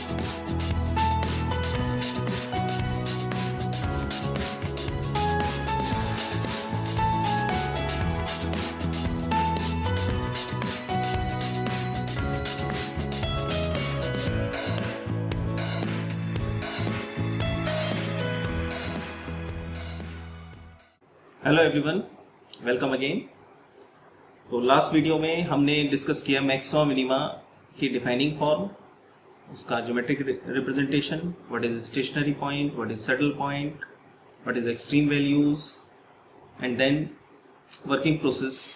Hello everyone, welcome again. तो last video में हमने डिस्कस किया मैक्सिमा मिनिमा की डिफाइनिंग फॉर्म, उसका geometric representation, what is stationary point, what is saddle point, what is extreme values, and then working process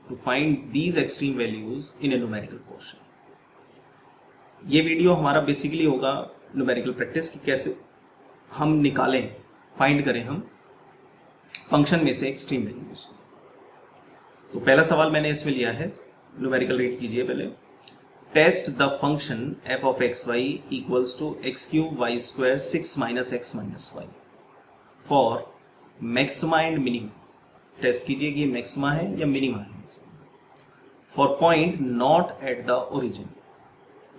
to find these extreme values in a numerical portion. ये video हमारा basically होगा numerical practice की कैसे हम निकालें, find करें हम function में से एक्सट्रीम वैल्यूज। तो पहला सवाल मैंने इसमें लिया है, न्यूमेरिकल रीड कीजिए पहले। Test the function f of x y equals to x cube y square 6 minus x minus y for maxima and minima. Test कीजिए कि ये मैक्सिमा है या मिनिमा है for point not at the origin.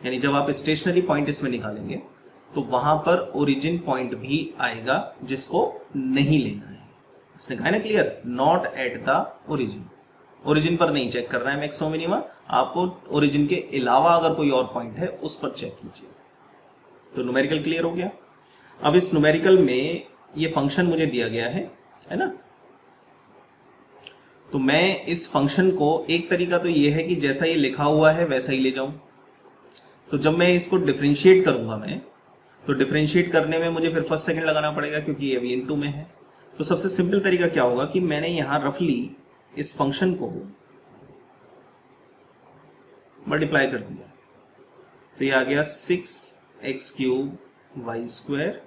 यानी जब आप स्टेशनरी पॉइंट इसमें निकालेंगे तो वहां पर ओरिजिन पॉइंट भी आएगा जिसको नहीं लेना है। इसने कहा ना clear, not at the origin. Origin पर नहीं चेक कर रहा है मैक्सिमा मिनिमा, आपको ओरिजिन के अलावा अगर कोई और पॉइंट है उस पर चेक कीजिए। तो न्यूमेरिकल क्लियर हो गया। अब इस न्यूमेरिकल में ये फंक्शन मुझे दिया गया है ना। तो मैं इस फंक्शन को, एक तरीका तो ये है कि जैसा ये लिखा हुआ है वैसा ही ले जाऊं। तो जब मैं इसको डिफरेंशिएट करूंगा मैं, तो डिफरेंशिएट करने में मुझे फिर फर्स्ट सेकंड लगाना पड़ेगा क्योंकि ये अभी इनटू में है। तो सबसे सिंपल तरीका क्या होगा कि मैंने यहां रफली इस फंक्शन को मल्टीप्लाई कर दिया, तो ये आ गया 6x cube y square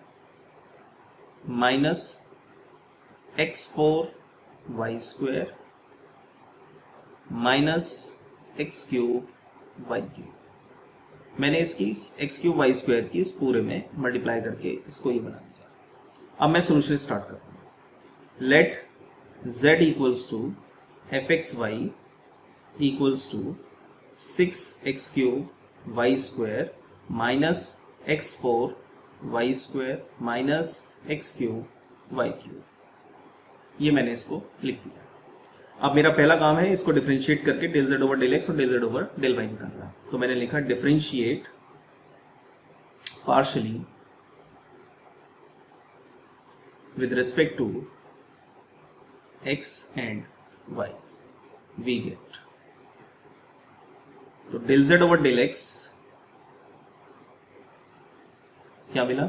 minus x4 y square minus x cube y cube. मैंने इसकी x क्यूब वाई स्क्वायर की इस पूरे में मल्टीप्लाई करके इसको ये बना दिया। अब मैं सोल्यूशन स्टार्ट करता हूं। Let z equals to fxy equals to 6x cube y square minus x4 y square minus x cube y cube। ये मैंने इसको लिख दिया। अब मेरा पहला काम है इसको डिफरेंशिएट करके del z over del x और del z over del y निकालना। तो मैंने लिखा differentiate partially with respect to x and y, we get, तो del z over del x क्या मिला,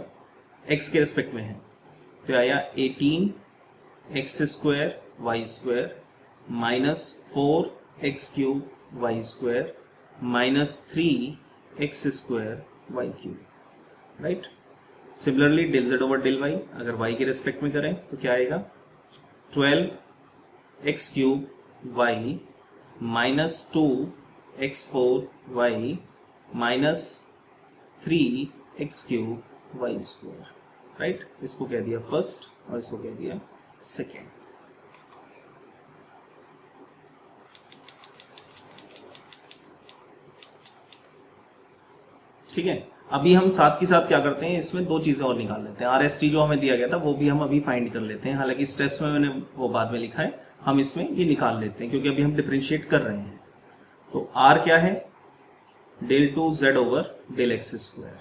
x के रिस्पेक्ट में है, तो आया 18x square y square minus 4x cube y square minus 3x square y cube, right. Similarly del z over del y अगर y के रिस्पेक्ट में करें तो क्या आएगा, 12x cube y minus 2x4 y minus 3x cube y square, right. इसको कह दिया फर्स्ट और इसको कह दिया सेकेंड। ठीक है। अभी हम साथ के साथ क्या करते हैं, इसमें दो चीजें और निकाल लेते हैं। RST जो हमें दिया गया था वो भी हम अभी फाइंड कर लेते हैं, हालांकि स्टेप्स में मैंने वो बाद में लिखा है, हम इसमें ये निकाल लेते हैं क्योंकि अभी हम डिफरेंशिएट कर रहे हैं। तो R क्या है, del 2z over del x square,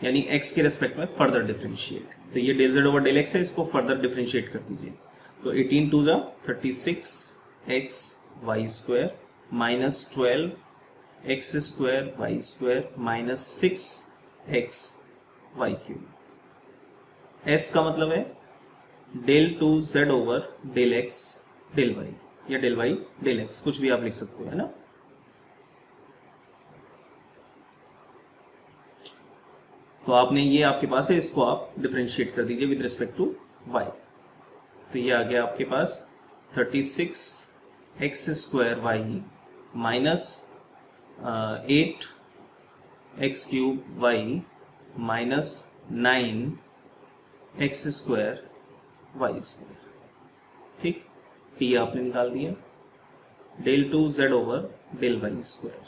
यानी x के रेस्पेक्ट में फर्दर डिफरेंशिएट। तो ये del z over del x है, इसको फर्दर डिफरेंशिएट कर दीजिए। तो 18 2 36x y square minus 12x square y square minus 6x y cube. S का मतलब है del 2z over del x del y या डेल y डेल x, कुछ भी आप लिख सकते हो, है ना। तो आपने ये आपके पास है, इसको आप डिफरेंशिएट कर दीजिए विद रिस्पेक्ट टू y। तो ये आ गया आपके पास 36x square y minus 8x cube y minus 9x square y square, ठीक। t आपने निकाल दिया, del 2z over del y square.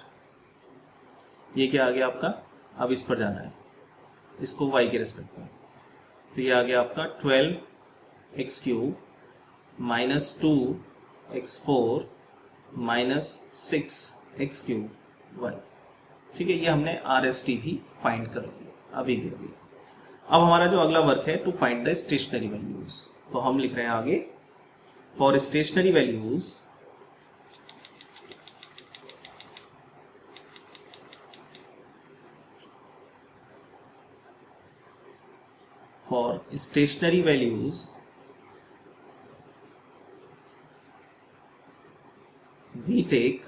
ये क्या आ गया आपका, अब इस पर जाना है, इसको y के रेस्पेक्ट में। तो ये आ गया आपका 12x³ minus 2x4 minus 6x³ ठीक है, ये हमने RST भी फाइंड कर लिया अभी भी। अब हमारा जो अगला वर्क है to find the stationary values, तो हम लिख रहे हैं आगे for stationary values we take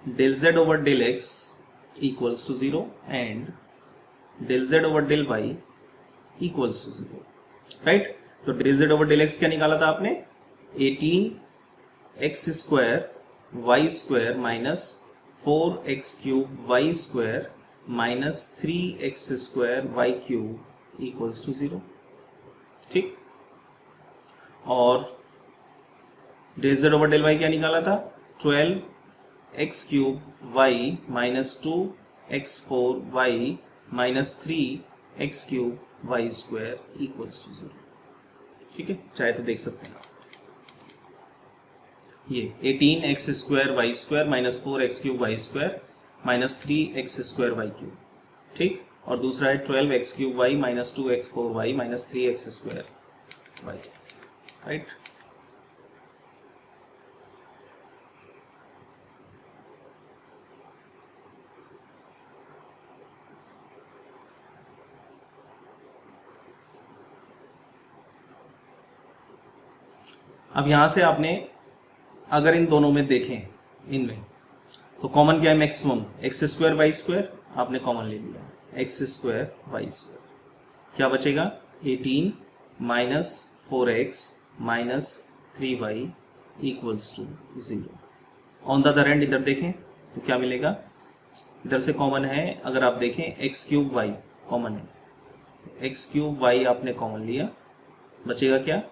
del z over del x equals to 0 and del z over del y equals to 0, right. तो del z over del x क्या निकाला था आपने? 18x² y² minus 4x³ y² minus 3x² y³ equals to 0, ठीक। और del z over del y क्या निकाला था? 12x³ y minus 2x4 y minus 3x³ y² equals to 0, ठीक है। चाहे तो देख सकते हैं ये 18x² y² minus 4x³ y² minus 3x² y³, ठीक। और दूसरा है 12x³ y minus 2x4 y minus 3x² y, right. अब यहां से आपने अगर इन दोनों में देखें, इनमें तो कॉमन क्या है? मैक्सिमम x² y² आपने कॉमन ले लिया, x² y², क्या बचेगा? 18 minus 4x minus 3y equals to 0। On the other end इधर देखें तो क्या मिलेगा? इधर से कॉमन है, अगर आप देखें x³ y कॉमन है, x³ y आपने कॉमन लिया, बचेगा क्या?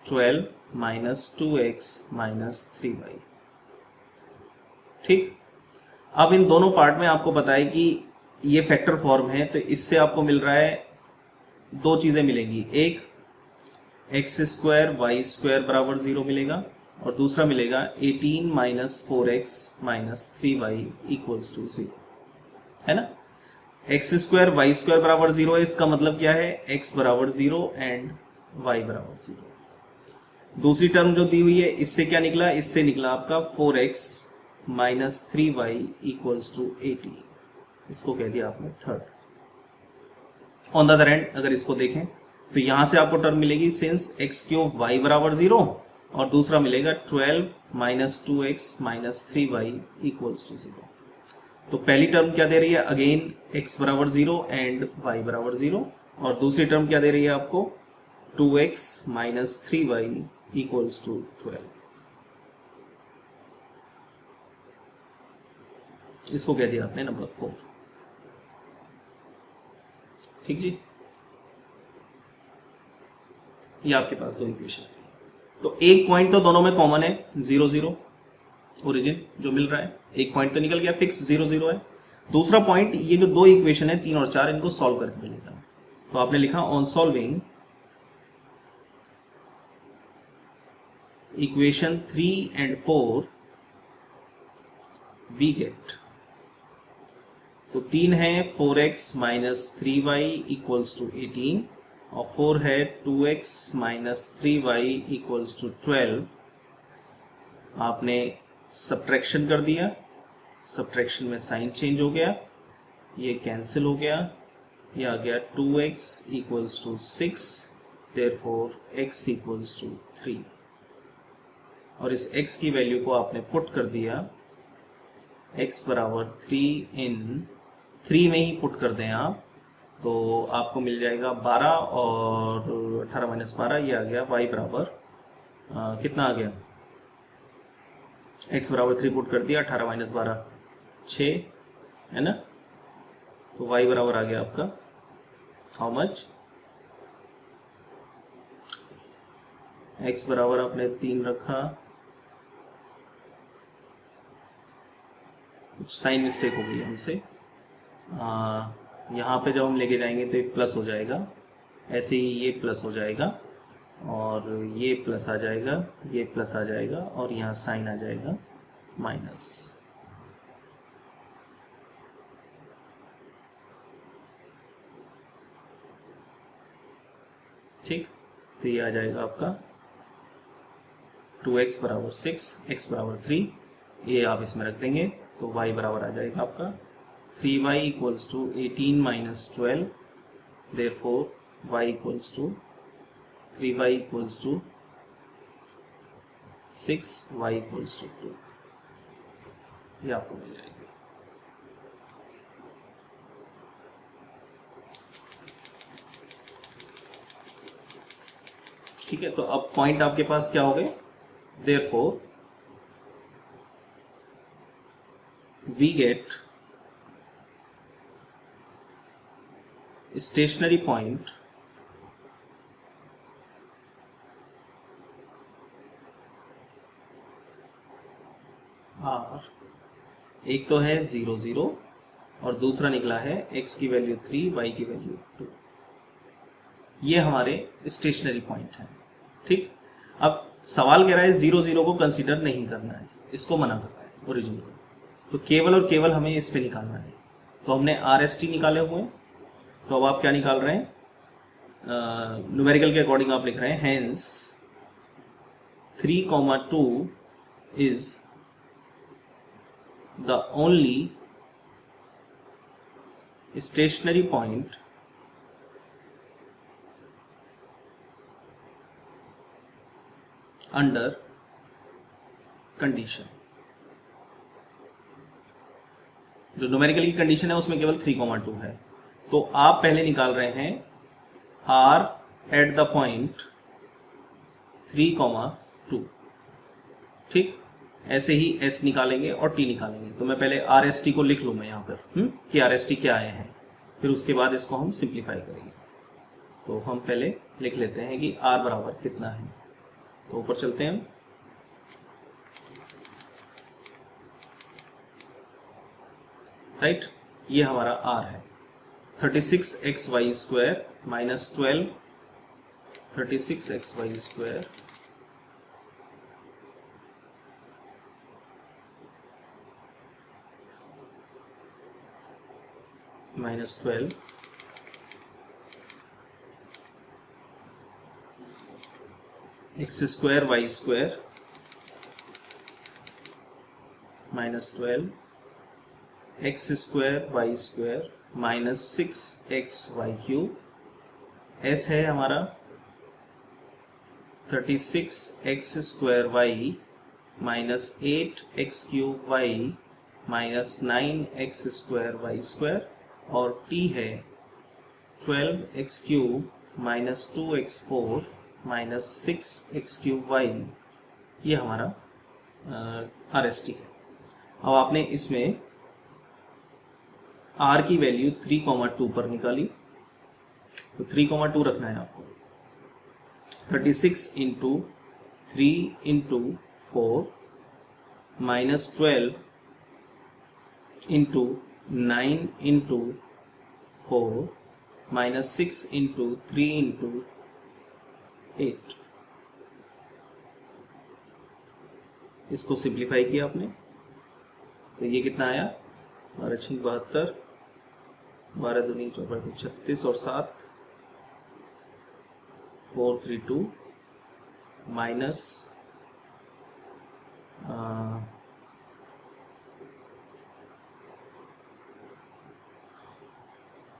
12 माइनस 2x माइनस 3y, ठीक। अब इन दोनों पार्ट में आपको पता है कि ये फैक्टर फॉर्म है, तो इससे आपको मिल रहा है दो चीजें मिलेंगी, एक x² y² बराबर 0 मिलेगा और दूसरा मिलेगा 18 minus 4x minus 3y equals to 0, है ना। x² y² बराबर 0 है, इसका मतलब क्या है? x बराबर 0 एंड y बराबर 0। दूसरी टर्म जो दी हुई है, इससे क्या निकला? इससे निकला आपका 4x minus 3y equals to 80, इसको कह दिया आपने third. On the other and अगर इसको देखें तो यहां से आपको टर्म मिलेगी सिंस x³ y बराबर 0 और दूसरा मिलेगा 12 minus 2x minus 3y equals to 0। तो पहली टर्म क्या दे रही है? अगेन x बराबर 0 एंड y बराबर 0, और दूसरी टर्म क्या दे रही है आपको? 2x minus 3y equals to 12, इसको कह दिया आपने नंबर 4, ठीक जी। ये आपके पास दो इक्वेशन है, तो एक पॉइंट तो दोनों में कॉमन है, 0 0 ओरिजिन जो मिल रहा है, एक पॉइंट तो निकल गया फिक्स 0 0 है। दूसरा पॉइंट ये जो दो इक्वेशन है 3 और 4, इनको सॉल्व करके मिलेगा। तो आपने लिखा on solving equation 3 and 4 we get, तो 3 है 4x minus 3y equals to 18 और 4 है 2x minus 3y equals to 12। आपने सब्ट्रैक्शन कर दिया, सब्ट्रैक्शन में साइन चेंज हो गया, ये कैंसिल हो गया, ये आ गया 2x equals to 6, therefore x equals to 3, और इस x की वैल्यू को आपने पुट कर दिया, x बराबर 3 इन 3 में ही पुट कर दें आप, तो आपको मिल जाएगा 12 और 18 माइनस 12, ये आ गया y बराबर कितना आ गया? x बराबर 3 पुट कर दिया, 18 माइनस 12 6, है ना। तो y बराबर आ गया आपका हाउ मच? x बराबर आपने 3 रखा, कुछ साइन मिस्टेक हो गई हमसे, यहाँ पे जब हम लेके जाएंगे तो ये प्लस हो जाएगा, ऐसे ही ये प्लस हो जाएगा और ये प्लस आ जाएगा, ये प्लस आ जाएगा और यहाँ साइन आ जाएगा माइनस। ठीक, तो ये आ जाएगा आपका 2x बराबर 6, x बराबर 3, ये आप इसमें रख देंगे तो y बराबर आ जाएगा आपका 3y equals to 18 minus 12, therefore y equals to 3y equals to 6, y equals to 2, ये आपको मिल जाएगी। ठीक है, तो अब पॉइंट आपके पास क्या हो गए, therefore we get stationary point R, एक तो है 0 0 और दूसरा निकला है x की वैल्यू 3, y की वैल्यू 2, ये हमारे स्टेशनरी पॉइंट है। ठीक, अब सवाल कह रहा है 0 0 को कंसीडर नहीं करना है, इसको मना करना है ओरिजिन को, तो केवल और केवल हमें इस पे निकालना है। तो हमने RST निकाले हुए हैं, तो अब आप क्या निकाल रहे हैं, न्यूमेरिकल के अकॉर्डिंग आप लिख रहे हैं hence 3,2 is the only stationary point under condition. जो न्यूमेरिकल की कंडीशन है उसमें केवल 3,2 है, तो आप पहले निकाल रहे हैं R एट द पॉइंट 3,2। ठीक, ऐसे ही S निकालेंगे और T निकालेंगे। तो मैं पहले RST को लिख लूँ मैं यहाँ पर कि RST क्या आए हैं, फिर उसके बाद इसको हम सिंप्लीफाई करेंगे। तो हम पहले लिख लेते हैं कि R बराबर कितना है, तो ऊपर चलते हैं। राइट, ये हमारा R है 36xy square minus 12, 36xy square minus 12 x square y square minus 12 x square y square minus 6xy cube. S है हमारा 36x square y minus 8x cube y minus 9x square y square, और t है 12x cube minus 2x4 minus 6x cube y, ये हमारा RST है। अब आपने इसमें R की वैल्यू 3,2 पर निकाली, तो 3,2 रखना है आपको। 36 into 3 into 4 minus 12 into 9 into 4 minus 6 into 3 into 8, इसको सिंप्लीफाई किया आपने, तो ये कितना आया 12 6 72, 12 दूनी 54 36 और 7 432 माइनस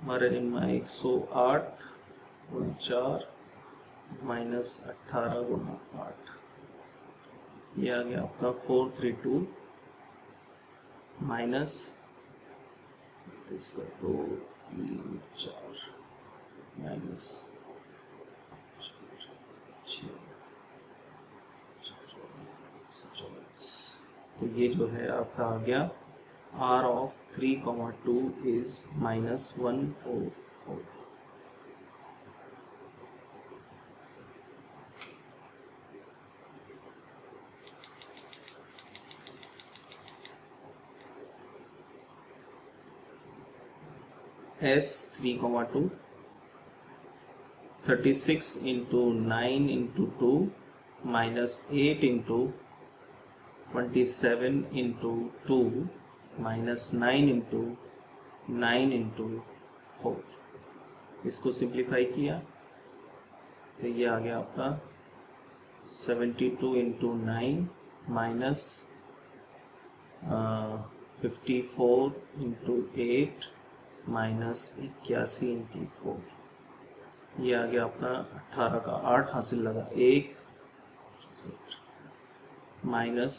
108 गुणा 4 माइनस 18 गुणा 8, ये आ गया आपका 432 माइनस इसका 2 3 4 माइनस 6 24, तो ये जो है आपका आ गया R of 3,2 is minus 144। S3,2 36 into 9 into 2 minus 8 into 27 into 2 minus 9 into 9 into 4। इसको सिंप्लीफाई किया तो ये आ गया आपका 72 into 9 minus 54 into 8 minus 81 into 4। ये आ गया आपका 18 का 8 हासिल लगा 1 माइनस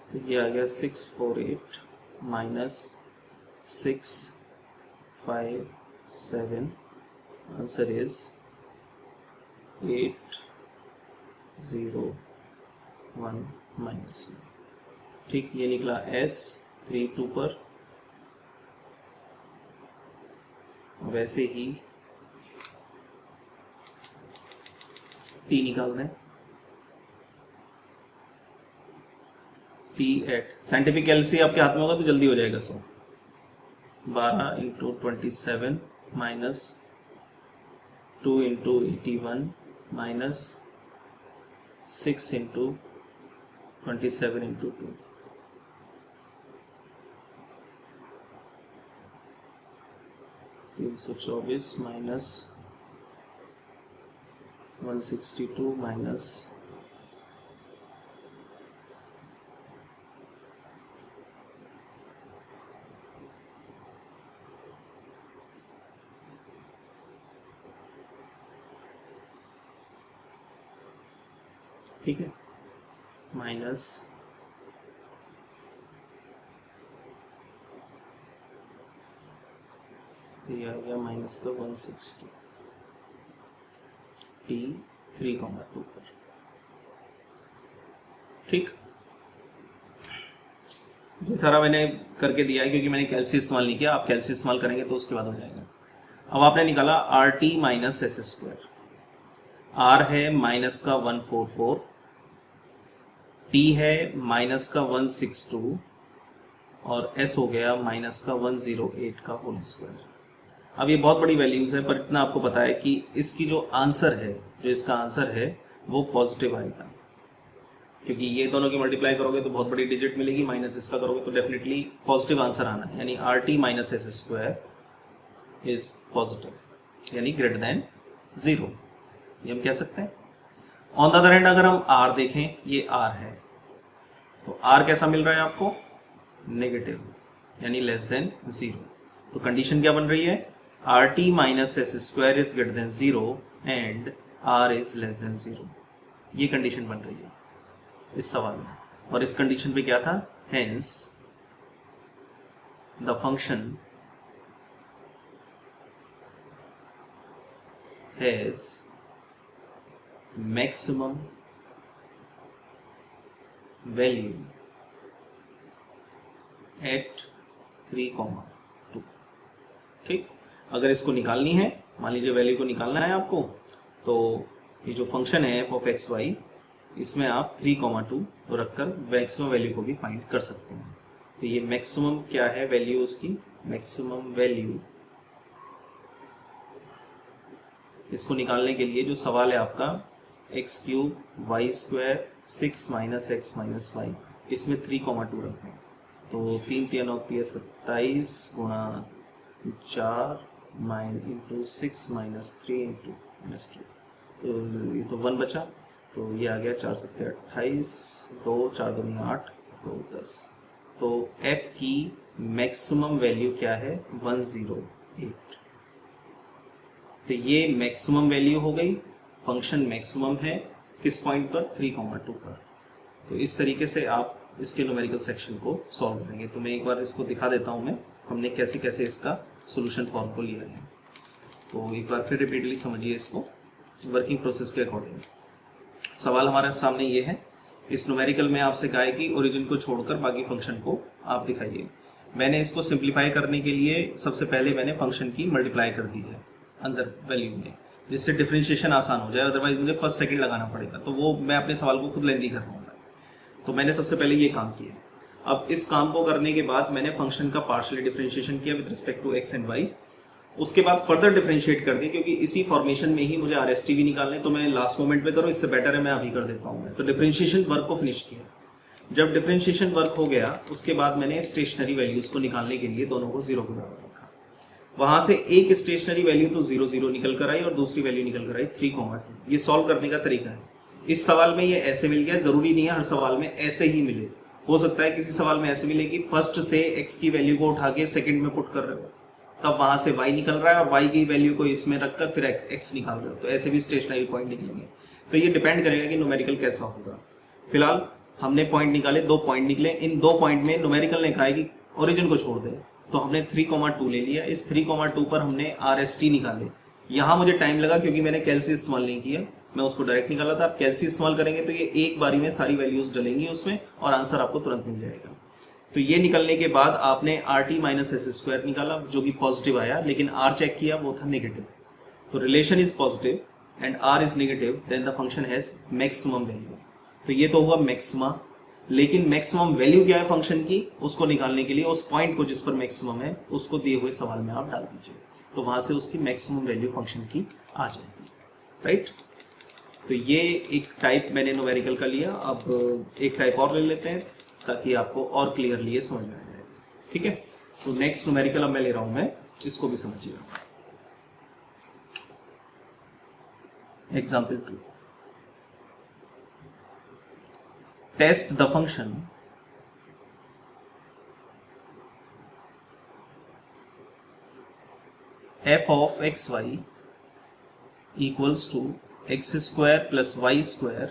तो ये आ गया 648 माइनस 657। Answer is 801 minus. ठीक, ये निकला S32 पर। वैसे ही T निकालना है। T एट साइंटिफिक एलसी आपके हाथ में होगा तो जल्दी हो जाएगा। 12 into 27 minus 2 into 81 minus 6 into 27 into 2। 324 minus 162 minus 'ठीक है, माइनस ये आ गया माइनस का 160 T3,2 पर। ठीक, ये सारा मैंने करके दिया है क्योंकि मैंने कैल्सी इस्तेमाल नहीं किया। आप कैल्सी इस्तेमाल करेंगे तो उसके बाद हो जाएगा। अब आपने निकाला RT minus S square. R है माइनस का 144, T है माइनस का 162 और S हो गया माइनस का 108 का होल स्क्वायर। अब ये बहुत बड़ी वैल्यूज है, पर इतना आपको पता है कि इसकी जो आंसर है, जो इसका आंसर है वो पॉजिटिव आएगा, क्योंकि ये दोनों की मल्टीप्लाई करोगे तो बहुत बड़ी डिजिट मिलेगी, माइनस इसका करोगे तो डेफिनेटली पॉजिटिव आंसर आना है। यानी RT minus S square is positive, यानी ग्रेटर देन 0, ये हम कह सकते हैं। ऑन द अदर हैंड अगर हम R देखें, ये R है, तो R कैसा मिल रहा है आपको? नेगेटिव, यानी लेस देन 0। तो कंडीशन क्या बन रही है? RT minus S square is greater than 0 and R is less than 0। ये कंडीशन बन रही है इस सवाल में। और इस कंडीशन पे क्या था? Hence the function has maximum value at 3,2। ठीक, अगर इसको निकालनी है, मान लीजिए वैल्यू को निकालना है आपको, तो ये जो फंक्शन है f ऑफ एक्स वाई, इसमें आप 3,2 रखकर मैक्सिमम वैल्यू को भी फाइंड कर सकते हैं। तो ये मैक्सिमम क्या है वैल्यू उसकी? मैक्सिमम वैल्यू, इसको निकालने के लिए जो सवाल है आपका x cube y square 6 minus x minus y, इसमें 3,2 रखना है। तो 3 3 होती है 27 गुणा 4 इंटू 6 माइनस 3 इंटू माइनस 2, तो ये तो 1 बचा, तो ये आ गया 4 7 28, 2 4 2 8 2 10। तो f की मैक्सिमम वैल्यू क्या है? 108। तो ये मैक्सिमम वैल्यू हो गई। फंक्शन मैक्सिमम है किस पॉइंट पर? 3,2 पर। तो इस तरीके से आप इसके न्यूमेरिकल सेक्शन को सॉल्व करेंगे। तो मैं एक बार इसको दिखा देता हूं मैं हमने कैसे कैसे इसका सॉल्यूशन फॉर्म को लिया है। तो एक बार फिर रिपीटली समझिए इसको वर्किंग प्रोसेस के अकॉर्डिंग। सवाल हमारे सामने ये है, इस न्यूमेरिकल में आपसे कहा है कि ओरिजिन को छोड़कर बाकी फंक्शन को आप दिखाइए। मैंने इसको सिंप्लीफाई करने के लिए सबसे पहले मैंने फंक्शन की मल्टीप्लाई कर दी है अंदर वैल्यू में। जिससे डिफरेंशिएशन आसान हो जाए, अदरवाइज मुझे फर्स्ट सेकंड लगाना पड़ेगा, तो वो मैं अपने सवाल को खुद लेंदी कर पाऊंगा। तो मैंने सबसे पहले ये काम किया। अब इस काम को करने के बाद मैंने फंक्शन का पार्शियली डिफरेंशिएशन किया with respect to x and y. उसके बाद फर्दर डिफरेंशिएट कर दी, क्योंकि इसी फॉर्मेशन में ही मुझे आरएसटी भी निकालने, तो मैं लास्ट मोमेंट पे करूँ, इससे बेटर है मैं अभी कर देता हूँ। तो डिफरेंशिएशन वर्क को फिनिश किया। जब डिफरेंशिएशन वर्क हो गया उसके बाद मैंने स्टेशनरी वैल्यूज को निकालने के लिए दोनों को 0 के बराबर रखा। वहां से एक स्टेशनरी वैल्यू तो 0 0 निकल कर आई और दूसरी वैल्यू निकल कर आई 3,2। ये सॉल्व करने का तरीका है। इस सवाल में ये ऐसे मिल गया, जरूरी नहीं है हर सवाल में ऐसे ही मिले, हो सकता है किसी सवाल में ऐसे मिले कि फर्स्ट से x की वैल्यू को उठा के सेकंड में पुट कर रहे हो, तब वहां से y निकल रहा है और y की वैल्यू को इसमें रखकर फिर x निकाल रहे हो, तो ऐसे भी स्टेशनरी पॉइंट निकलेंगे। तो ये डिपेंड करेगा कि न्यूमेरिकल कैसा होगा। फिलहाल हमने पॉइंट निकाले, 2 पॉइंट निकले। इन 2 पॉइंट में न्यूमेरिकल ने कहा है कि ओरिजिन को छोड़ दे, तो हमने 3,2 ले लिया। इस 3,2 पर हमने RST निकाले। यहाँ मुझे टाइम लगा क्योंकि मैंने कैलसी इस्तेमाल नहीं किया, मैं उसको डायरेक्ट निकाला था। आप कैलसी इस्तेमाल करेंगे तो ये एक बारी में सारी वैल्यूज डलेंगी उसमें और आंसर आपको तुरंत मिल जाएगा। तो ये निकलने के बाद आपने RT माइनस S² निकाला, जो कि पॉजिटिव आया, लेकिन R चेक किया वो था नेगेटिव। तो relation is positive and R is negative, then the function has maximum value. तो ये तो हुआ मैक्सिमा, लेकिन मैक्सिमम वैल्यू क्या है फंक्शन की, उसको निकालने के लिए उस पॉइंट को जिस पर मैक्सिमम है उसको दिए हुए सवाल में आप डाल दीजिए, तो वहां से उसकी मैक्सिमम वैल्यू फंक्शन की आ जाएगी, राइट। तो ये एक टाइप मैंने न्यूमेरिकल का लिया। अब एक टाइप और ले लेते हैं ताकि आपको और क्लियरली ये समझ में आ जाए, ठीक है। तो नेक्स्ट न्यूमेरिकल अब मैं ले रहा हूं, मैं इसको भी समझिएगा। Example 2, test the function f of xy equals to x square plus y square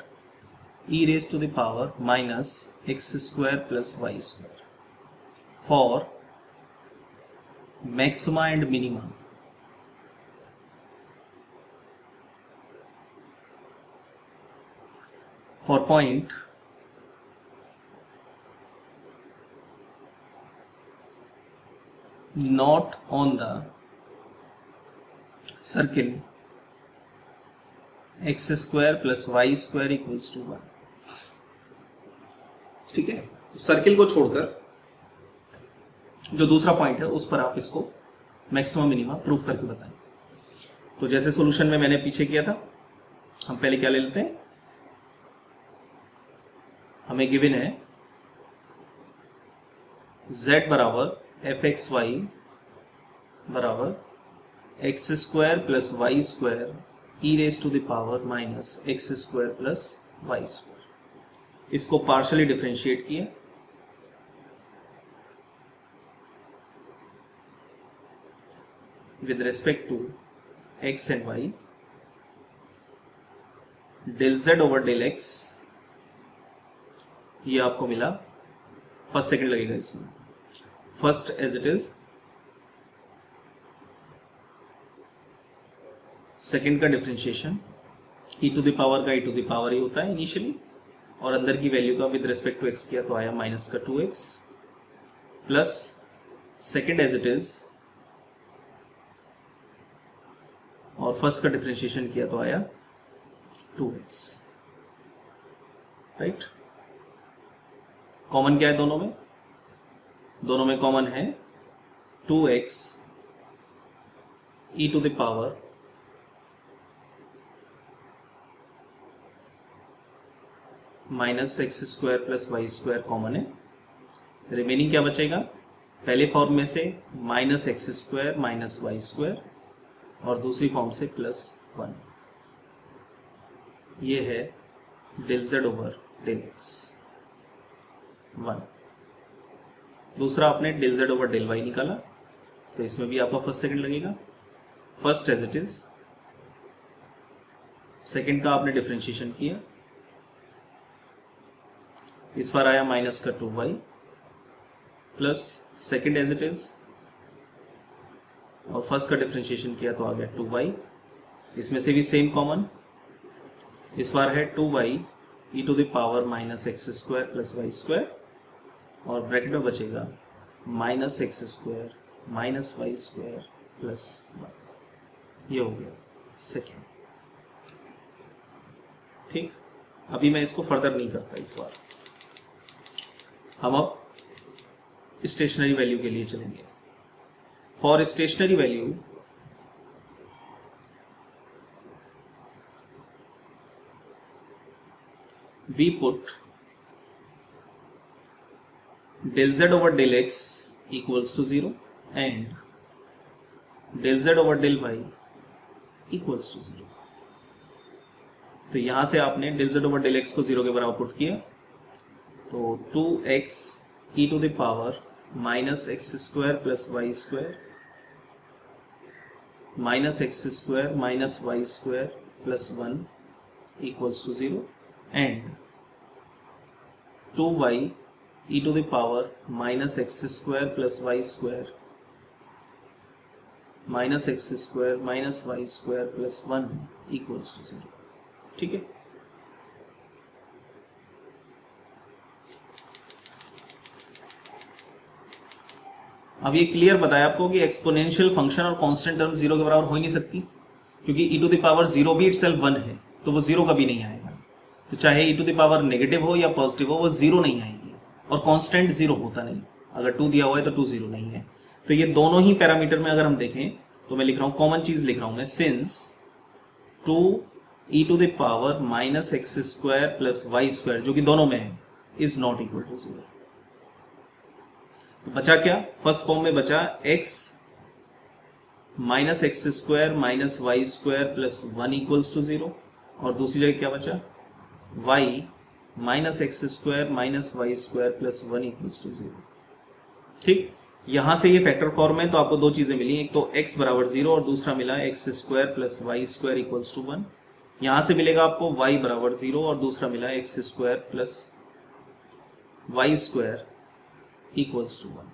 e raised to the power minus x square plus y square for maxima and minima for point not on the circle x square plus y square equals to 1। ठीक है, तो circle को छोड़कर जो दूसरा point है उस पर आप इसको मैक्सिमम मिनिमा प्रूफ करके बताएं। तो जैसे सॉल्यूशन में मैंने पीछे किया था, हम पहले क्या ले लेते हैं, हमें गिवन है z बराबर fxy बराबर x square plus y square e raise to the power minus x square plus y square. इसको पार्शियली डिफरेंशिएट किया, with respect to x and y, del z over del x, ये आपको मिला। First second लगेगा इसमें, first as it is, second का differentiation e to the power का e to the power ही होता है इनिशियली, और अंदर की वैल्यू का विद रिस्पेक्ट टू x किया तो आया माइनस का 2x, plus second as it is, और फर्स्ट का डिफरेंशिएशन किया तो आया 2x, राइट। कॉमन क्या है दोनों में, दोनों में कॉमन है 2x e to the power minus x square plus y square common है। रिमेनिंग क्या बचेगा, पहले फॉर्म में से minus x square minus y square और दूसरी फॉर्म से प्लस 1। ये है del z over del x 1। दूसरा आपने del z over del y निकाला, तो इसमें भी आपका फर्स्ट सेकंड लगेगा। First as it is, second का आपने डिफरेंशिएशन किया, इस बार आया माइनस का 2y, plus second as it is, और फर्स्ट का डिफरेंशिएशन किया तो आ गया 2y। इसमें से भी सेम कॉमन, इस बार है 2y e to the power minus x square plus y square, और ब्रैकेट में बचेगा minus x square minus y square plus 1। ये हो गया सेकेंड। ठीक, अभी मैं इसको फर्दर नहीं करता इस बार, हम अब स्टेशनरी वैल्यू के लिए चलेंगे। For stationary value we put del z over del x equals to 0 and del z over del y equals to 0। तो यहां से आपने del z over del x को 0 के बराबर पुट किया, तो 2x e to the power minus x square plus y square minus x square minus y square plus 1 equals to 0 and 2y e to the power minus x square plus y square minus x square minus y square plus 1 equals to 0। ठीक है, अब ये clear बताया आपको कि exponential function और constant term 0 के बराबर हो ही नहीं सकती, क्योंकि e टू द पावर 0 भी इटसेल्फ 1 है, तो वो 0 कभी नहीं आएगा। तो चाहे e to the power negative हो या पॉजिटिव हो, वो 0 नहीं आएगी, और कांस्टेंट 0 होता नहीं। अगर 2 दिया हुआ है तो 2 0 नहीं है। तो ये दोनों ही पैरामीटर में अगर हम देखें तो मैं लिख रहा हूं, कॉमन चीज लिख रहा हूं मैं, since 2 e to the power minus x square plus y square, जो कि दोनों में है, इज नॉट इक्वल टू 0। तो बचा क्या, फर्स्ट फॉर्म में बचा x minus x square minus y square plus 1 equals to 0, और दूसरी जगह क्या बचा, y minus x square minus y square plus 1 equals to 0। ठीक, यहां से ये फैक्टर फॉर्म है, तो आपको दो चीजें मिली, एक तो x बराबर 0 और दूसरा मिला x square plus y square equals to 1। यहां से मिलेगा आपको y बराबर 0 और दूसरा मिला x square plus y square equals to 1।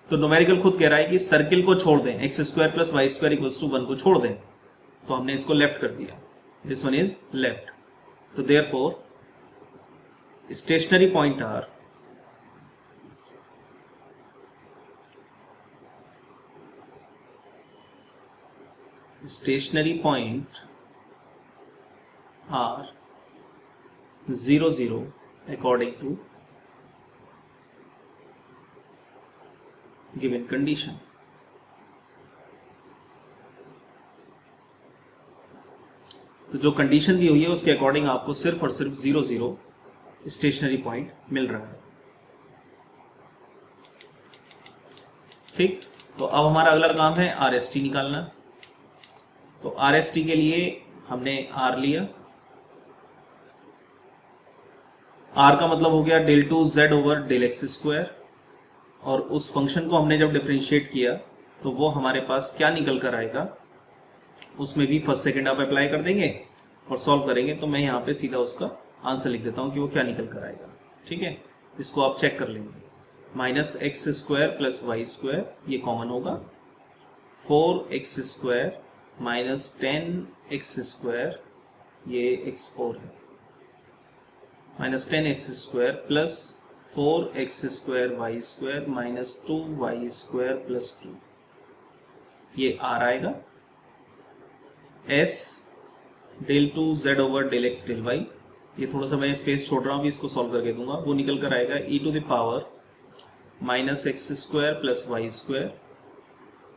तो न्यूमेरिकल खुद कह रहा है कि सर्किल को छोड़ दें, x square plus y square equals to 1 को छोड़ दें, तो हमने इसको लेफ्ट कर दिया, दिस वन इज लेफ्ट। तो therefore stationary point are stationary point are 0 0 according to given condition। तो जो कंडीशन दी हुई है उसके अकॉर्डिंग आपको सिर्फ और सिर्फ 0 0 स्टेशनरी पॉइंट मिल रहा है। ठीक, तो अब हमारा अगला काम है RST निकालना। तो RST के लिए हमने R लिया, R का मतलब हो गया del 2z over del x square, और उस फंक्शन को हमने जब डिफरेंशिएट किया तो वो हमारे पास क्या निकल कर आएगा, उसमें भी फर्स्ट सेकंड आप अप्लाई कर देंगे और सॉल्व करेंगे। तो मैं यहाँ पे सीधा उसका आंसर लिख देता हूँ कि वो क्या निकल कर आएगा। ठीक है, इसको आप चेक कर लेंगे, minus x square plus y square, ये कॉमन होगा, 4x square minus 10x square, ये x4 है, minus 10x square plus 4x square y square minus 2y square plus 2, ये R आएगा। S del 2z over del x del y, ये थोड़ा सा मैं स्पेस छोड़ रहा हूँ, इसको सॉल्व करके दूंगा, वो निकल कर आएगा e to the power minus x square plus y square,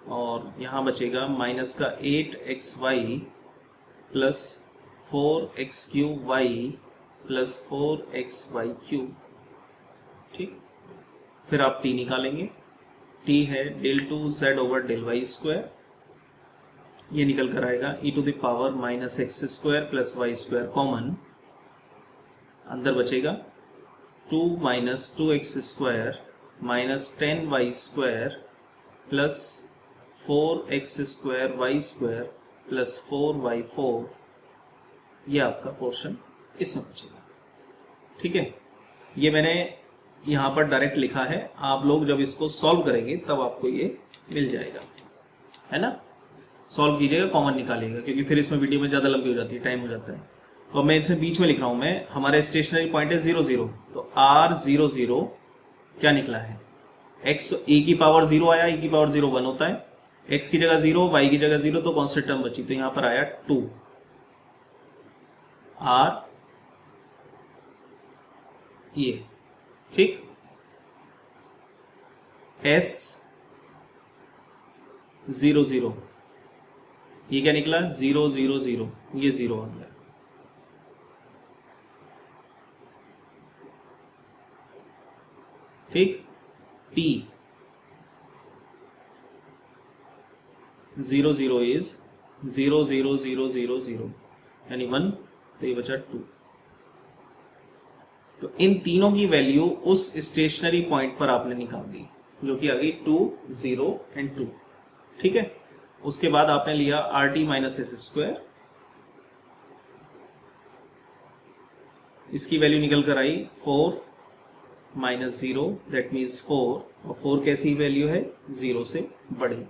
और यहाँ बचेगा माइनस का 8xy plus 4x3y plus 4xy cube. ठीक, फिर आप t निकालेंगे, t है del 2z over del y square, ये निकल कर आएगा e to the power minus x square plus y square common, अंदर बचेगा 2 minus 2x square minus 10y square plus 4x square y square plus 4y4, ये आपका portion इसमें बचेगा। ठीक है, ये मैंने यहाँ पर डायरेक्ट लिखा है, आप लोग जब इसको सॉल्व करेंगे तब आपको ये मिल जाएगा, है ना। सॉल्व कीजिएगा, कॉमन निकालिएगा, क्योंकि फिर इसमें वीडियो में ज़्यादा लंबी हो जाती है, टाइम हो जाता है। तो मैं इसमें बीच में लिख रहा हूँ, मैं हमारे स्टेशनरी पॉइंट है 0 0, तो R 0 0 क्या निकला है, x e की पावर 0 आया, e की पावर 0 1 होता है, x की जगह 0 y की जगह 0, तो कॉन्स्टेंट टर्म बची, तो यहाँ पर आया 2। R ये, ठीक। S 0 0, ये क्या निकला 0 0 0, ये 0 आ गया। ठीक। T 0 0 इज 0 0 0 0 0 यानी 1, तो ये बचा 2। तो इन तीनों की वैल्यू उस स्टेशनरी पॉइंट पर आपने निकाल दी, जो कि आ गई 2 0 एंड 2। ठीक है। उसके बाद आपने लिया RT माइनस एस स्क्वायर, इसकी वैल्यू निकल कर आई 4 माइनस 0, दैट मीन्स 4, और 4 कैसी वैल्यू है 0 से बड़ी।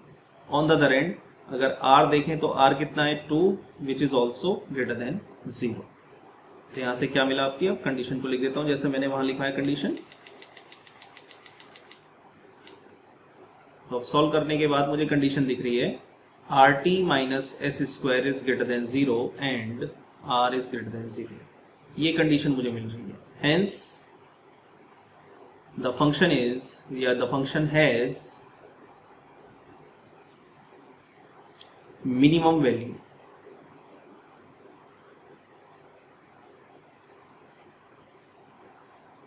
ऑन द अदर एंड अगर R देखें तो R कितना है 2, which is also greater than 0। तो यहां से क्या मिला आपकी, अब कंडीशन को लिख देता हूं जैसे मैंने वहां लिखा है कंडीशन। तो सॉल्व करने के बाद मुझे कंडीशन दिख रही है RT minus S square is greater than 0 and R is greater than 0। ये कंडीशन मुझे मिल रही है। हेंस the function is, या the function has minimum value,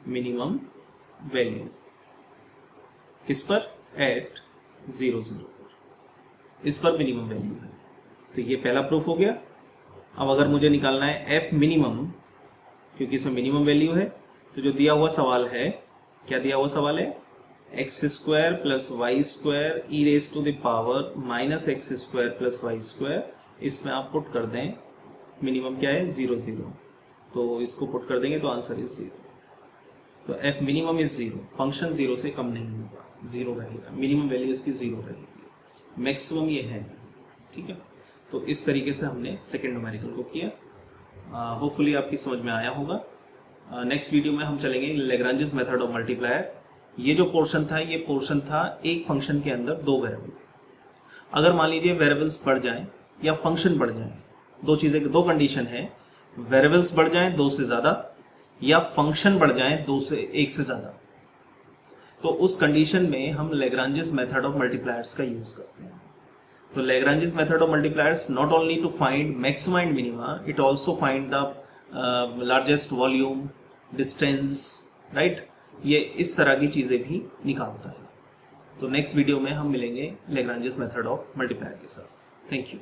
minimum value किस पर, at 0 0 पर, इस पर मिनिमम वैल्यू है। तो ये पहला प्रूफ हो गया। अब अगर मुझे निकालना है f मिनिमम, क्योंकि इसमें मिनिमम वैल्यू है, तो जो दिया हुआ सवाल है, क्या दिया हुआ सवाल है, x square plus y square e raise to the power minus x square plus y square, इसमें आप पुट कर दें मिनिमम क्या है 0 0, तो इसको पुट कर देंगे तो आंसर इज 0। तो एफ मिनिमम इज 0, फंक्शन 0 से कम नहीं होगा, 0 रहेगा, मिनिमम वैल्यू इसकी 0 रहेगी, मैक्सिमम ये है। ठीक है। तो इस तरीके से हमने सेकेंड न्यूमेरिकल को किया। होपफुली आपकी समझ में आया होगा। नेक्स्ट वीडियो में हम चलेंगे लैग्रांजेस मेथड ऑफ मल्टीप्लायर। ये जो पोर्शन था, ये पोर्शन था एक फंक्शन के अंदर 2 वेरिएबल। अगर मान लीजिए वेरिएबल्स बढ़ जाएं या फंक्शन बढ़ जाएं, दो चीजें, दो कंडीशन है, वेरिएबल्स बढ़ जाएं 2 से ज्यादा या फंक्शन बढ़ जाएं 1 से ज्यादा, तो उस कंडीशन में हम लैग्रांजेस मेथड ऑफ मल्टीप्लायर्स का यूज करते हैं। तो Lagrange's method of multipliers not only to find maxima and minima, it also find the largest volume, distance, right. ये इस तरह की चीजें भी निकालता है। तो नेक्स्ट वीडियो में हम मिलेंगे लैग्रांजेस मेथड ऑफ मल्टीप्लायर के साथ। Thank you.